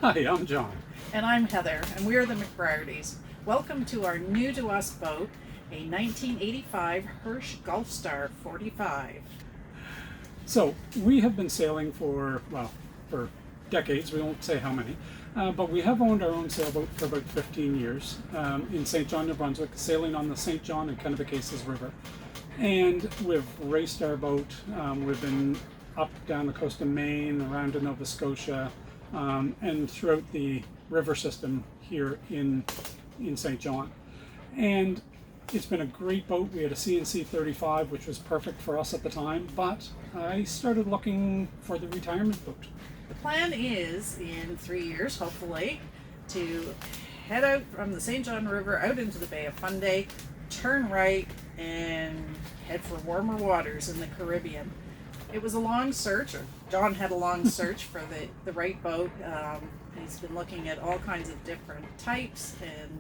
Hi, I'm John. And I'm Heather, and we're the McBriartys. Welcome to our new to us boat, a 1985 Hirsch Gulfstar 45. So, we have been sailing for decades, we won't say how many, but we have owned our own sailboat for about 15 years in St. John, New Brunswick, sailing on the St. John and Kennebecasis River. And we've raced our boat, we've been up down the coast of Maine, around to Nova Scotia, and throughout the river system here in St. John. And it's been a great boat. We had a CNC 35, which was perfect for us at the time, but I started looking for the retirement boat. The plan is, in 3 years, hopefully, to head out from the St. John River out into the Bay of Fundy, turn right, and head for warmer waters in the Caribbean. It was a long search, or John had a long search for the right boat. He's been looking at all kinds of different types, and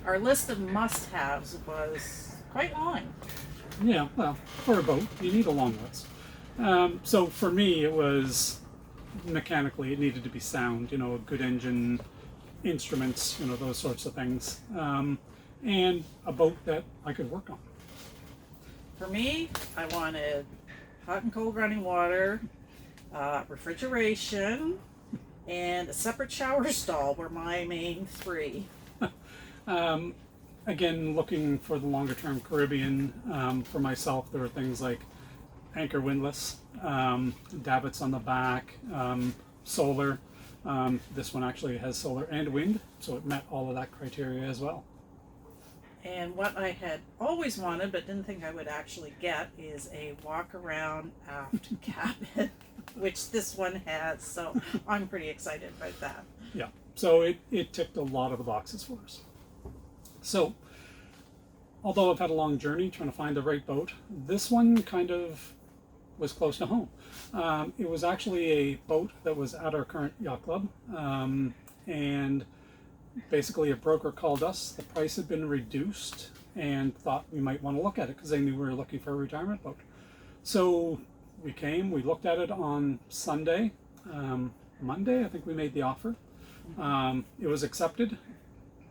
our list of must-haves was quite long. Yeah, well, for a boat, you need a long list. So for me, it was mechanically, it needed to be sound, a good engine, instruments, those sorts of things, and a boat that I could work on. For me, I wanted hot and cold running water, refrigeration, and a separate shower stall were my main three. Again, looking for the longer term Caribbean, for myself, there were things like anchor windlass, davits on the back, solar. This one actually has solar and wind, so it met all of that criteria as well. And what I had always wanted but didn't think I would actually get is a walk around aft cabin, which this one has, so I'm pretty excited about that. Yeah, so it ticked a lot of the boxes for us. So, although I've had a long journey trying to find the right boat, this one kind of was close to home. It was actually a boat that was at our current yacht club, and basically a broker called us. The price had been reduced and thought we might want to look at it because they knew we were looking for a retirement boat. So we came, we looked at it on Sunday. Monday, I think we made the offer. It was accepted.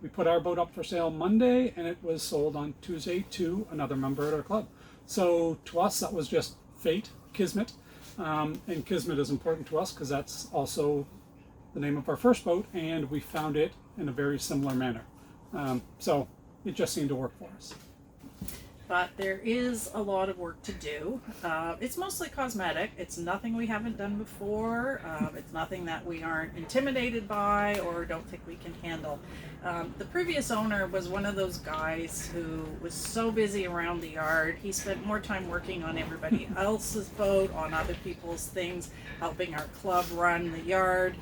We put our boat up for sale Monday, and it was sold on Tuesday to another member at our club. So to us, that was just fate, Kismet. And Kismet is important to us because that's also the name of our first boat, and we found it in a very similar manner. So it just seemed to work for us. But there is a lot of work to do. It's mostly cosmetic. It's nothing we haven't done before. It's nothing that we aren't intimidated by or don't think we can handle. The previous owner was one of those guys who was so busy around the yard. He spent more time working on everybody else's boat, on other people's things, helping our club run the yard.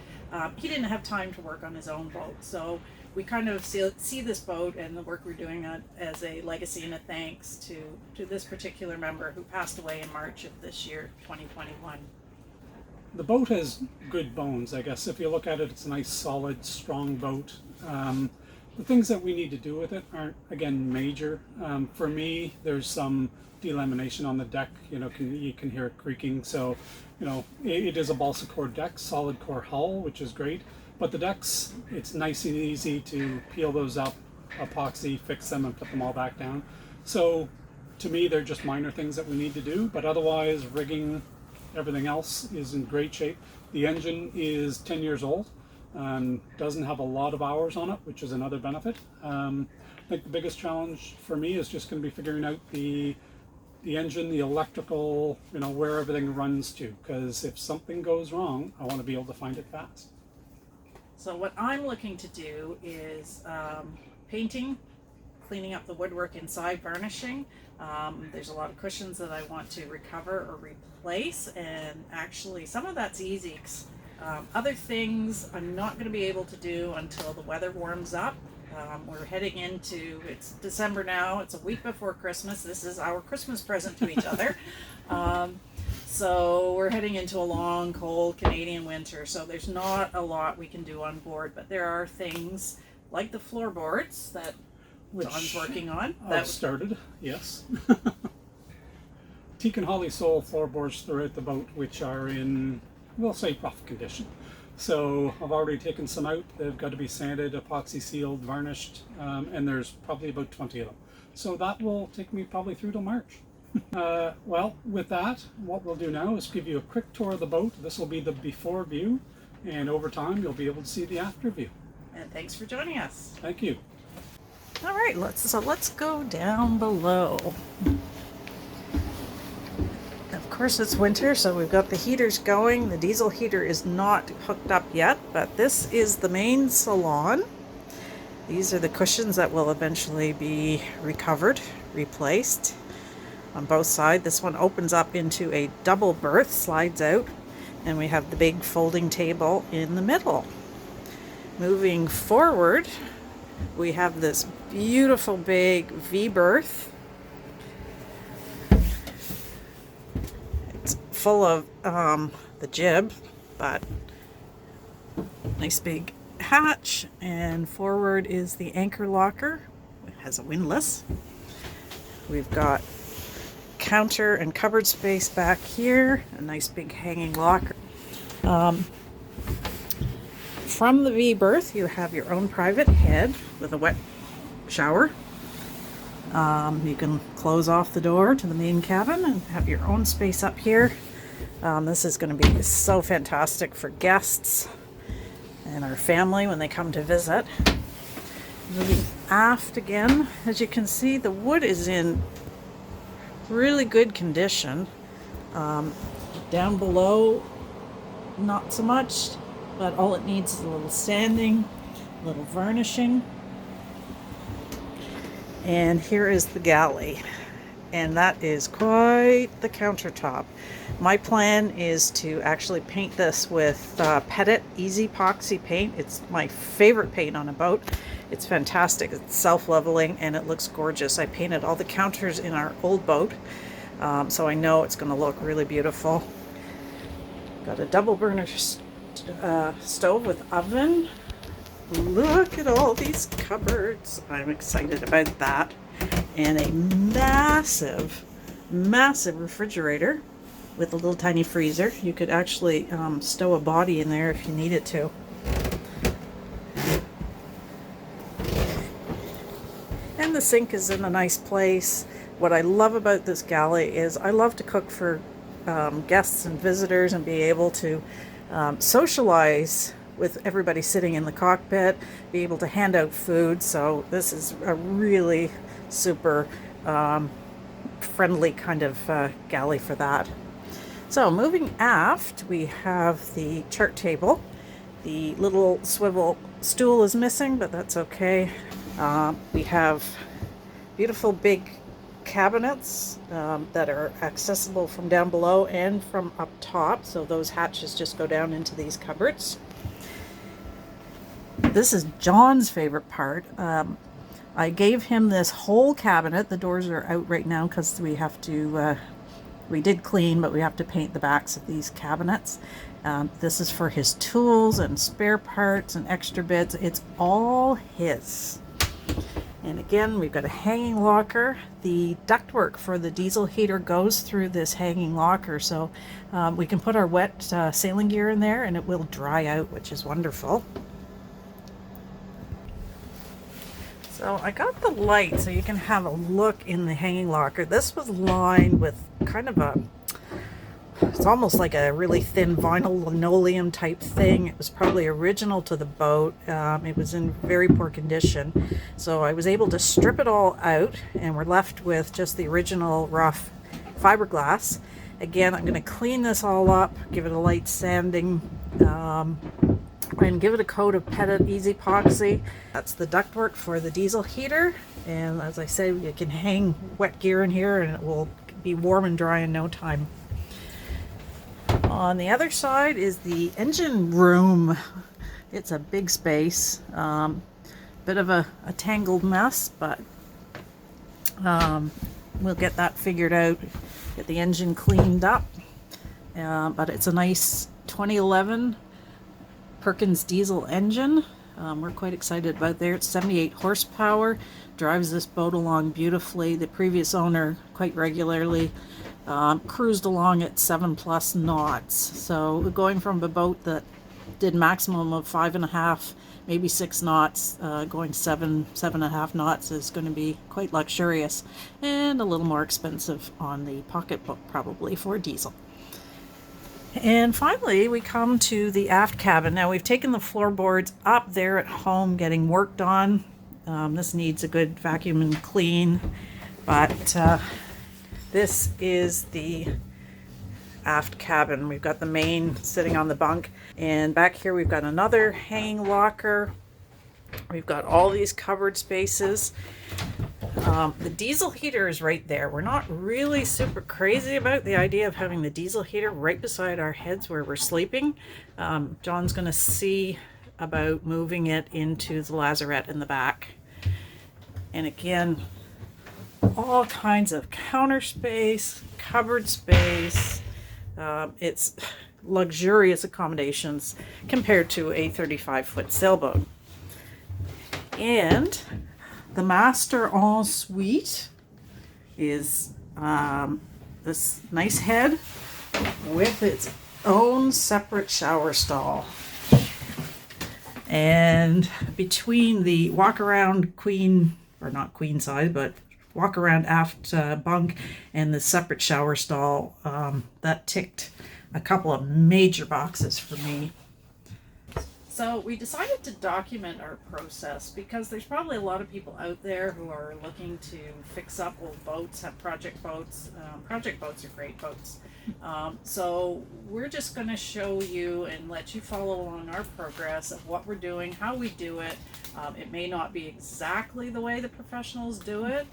He didn't have time to work on his own boat. So we kind of see this boat and the work we're doing on as a legacy and a thanks to this particular member who passed away in March of this year, 2021. The boat has good bones, I guess. If you look at it, it's a nice, solid, strong boat. The things that we need to do with it aren't, again, major. For me, there's some delamination on the deck. You can hear it creaking. So, it is a balsa core deck, solid core hull, which is great. But the decks, it's nice and easy to peel those up, epoxy, fix them, and put them all back down. So, to me, they're just minor things that we need to do. But otherwise, rigging, everything else is in great shape. The engine is 10 years old. Doesn't have a lot of hours on it, which is another benefit. I think the biggest challenge for me is just going to be figuring out the engine, the electrical, where everything runs to. Because if something goes wrong, I want to be able to find it fast. So what I'm looking to do is painting, cleaning up the woodwork inside, varnishing. There's a lot of cushions that I want to recover or replace, and actually some of that's easy. Other things I'm not going to be able to do until the weather warms up. We're heading into, it's December now, it's a week before Christmas. This is our Christmas present to each other. So we're heading into a long, cold Canadian winter, so there's not a lot we can do on board, but there are things like the floorboards that John's working on. I've started, yes. Teak and holly sole floorboards throughout the boat, which are in, we'll say, rough condition. So I've already taken some out. They've got to be sanded, epoxy sealed, varnished, and there's probably about 20 of them. So that will take me probably through till March. Well, with that, what we'll do now is give you a quick tour of the boat. This will be the before view, and over time you'll be able to see the after view. And thanks for joining us. Thank you. All right, let's go down below. Of course, it's winter, so we've got the heaters going. The diesel heater is not hooked up yet, but this is the main salon. These are the cushions that will eventually be recovered, replaced on both sides. This one opens up into a double berth, slides out, and we have the big folding table in the middle. Moving forward, we have this beautiful big V berth. It's full of the jib, but nice big hatch, and forward is the anchor locker. It has a windlass. We've got counter and cupboard space back here, a nice big hanging locker. From the V berth, you have your own private head with a wet shower. You can close off the door to the main cabin and have your own space up here. This is going to be so fantastic for guests and our family when they come to visit. Moving aft again, as you can see, the wood is in really good condition. Down below, not so much, but all it needs is a little sanding, a little varnishing. And here is the galley, and that is quite the countertop. My plan is to actually paint this with Petit Easy Epoxy paint. It's my favorite paint on a boat. It's fantastic. It's self-leveling and it looks gorgeous. I painted all the counters in our old boat, so I know it's going to look really beautiful. Got a double burner stove with oven. Look at all these cupboards. I'm excited about that. And a massive, massive refrigerator with a little tiny freezer. You could actually stow a body in there if you needed to. And the sink is in a nice place. What I love about this galley is I love to cook for guests and visitors and be able to socialize with everybody sitting in the cockpit, be able to hand out food. So this is a really super friendly kind of galley for that. So moving aft, we have the chart table. The little swivel stool is missing, but that's okay. We have beautiful big cabinets that are accessible from down below and from up top. So those hatches just go down into these cupboards. This is John's favorite part. I gave him this whole cabinet. The doors are out right now because we have to, we did clean, but we have to paint the backs of these cabinets. This is for his tools and spare parts and extra bits. It's all his. And again, we've got a hanging locker. The ductwork for the diesel heater goes through this hanging locker, so we can put our wet sailing gear in there and it will dry out, which is wonderful. So I got the light so you can have a look in the hanging locker. This was lined with kind of a, it's almost like a really thin vinyl linoleum type thing. It was probably original to the boat. It was in very poor condition. So I was able to strip it all out and we're left with just the original rough fiberglass. Again, I'm going to clean this all up, give it a light sanding, and give it a coat of Petit Easy Epoxy. That's the ductwork for the diesel heater. And as I said, you can hang wet gear in here and it will be warm and dry in no time. On the other side is the engine room. It's a big space, bit of a tangled mess, but we'll get that figured out, get the engine cleaned up. But it's a nice 2011 Perkins diesel engine. We're quite excited about there. It's 78 horsepower, drives this boat along beautifully. The previous owner quite regularly cruised along at 7+ knots. So going from a boat that did maximum of 5.5, maybe 6 knots. Going 7.5 knots is going to be quite luxurious and a little more expensive on the pocketbook probably for diesel. And finally, we come to the aft cabin. Now, we've taken the floorboards up there at home getting worked on. This needs a good vacuum and clean, but this is the aft cabin. We've got the main sitting on the bunk, and back here we've got another hanging locker. We've got all these cupboard spaces. The diesel heater is right there. We're not really super crazy about the idea of having the diesel heater right beside our heads where we're sleeping. John's going to see about moving it into the lazarette in the back. And again, all kinds of counter space, cupboard space. It's luxurious accommodations compared to a 35-foot sailboat. And the master ensuite is this nice head with its own separate shower stall. And between the walk-around queen, or not queen size, but walk-around aft bunk and the separate shower stall, that ticked a couple of major boxes for me. So we decided to document our process because there's probably a lot of people out there who are looking to fix up old boats, have project boats. Project boats are great boats. So we're just going to show you and let you follow along our progress of what we're doing, how we do it. It may not be exactly the way the professionals do it,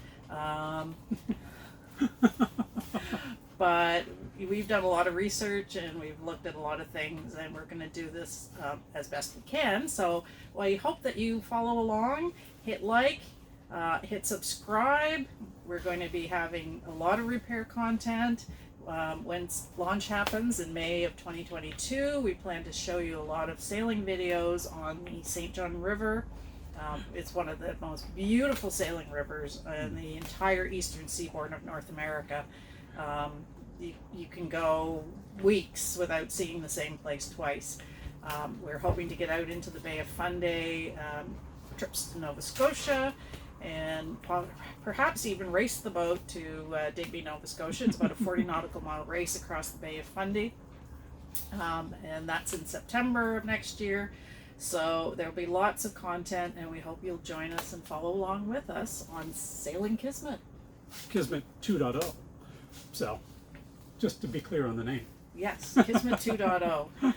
but we've done a lot of research and we've looked at a lot of things, and we're going to do this as best we can. So I hope that you follow along, hit like, hit subscribe. We're going to be having a lot of repair content. When launch happens in May of 2022, we plan to show you a lot of sailing videos on the St. John River. It's one of the most beautiful sailing rivers in the entire eastern seaboard of North America. You can go weeks without seeing the same place twice. We're hoping to get out into the Bay of Fundy, trips to Nova Scotia, and perhaps even race the boat to Digby, Nova Scotia. It's about a 40 nautical mile race across the Bay of Fundy, and that's in September of next year. So there'll be lots of content, and we hope you'll join us and follow along with us on Sailing Kismet. Kismet 2.0. So, just to be clear on the name. Yes, Kismet 2.0.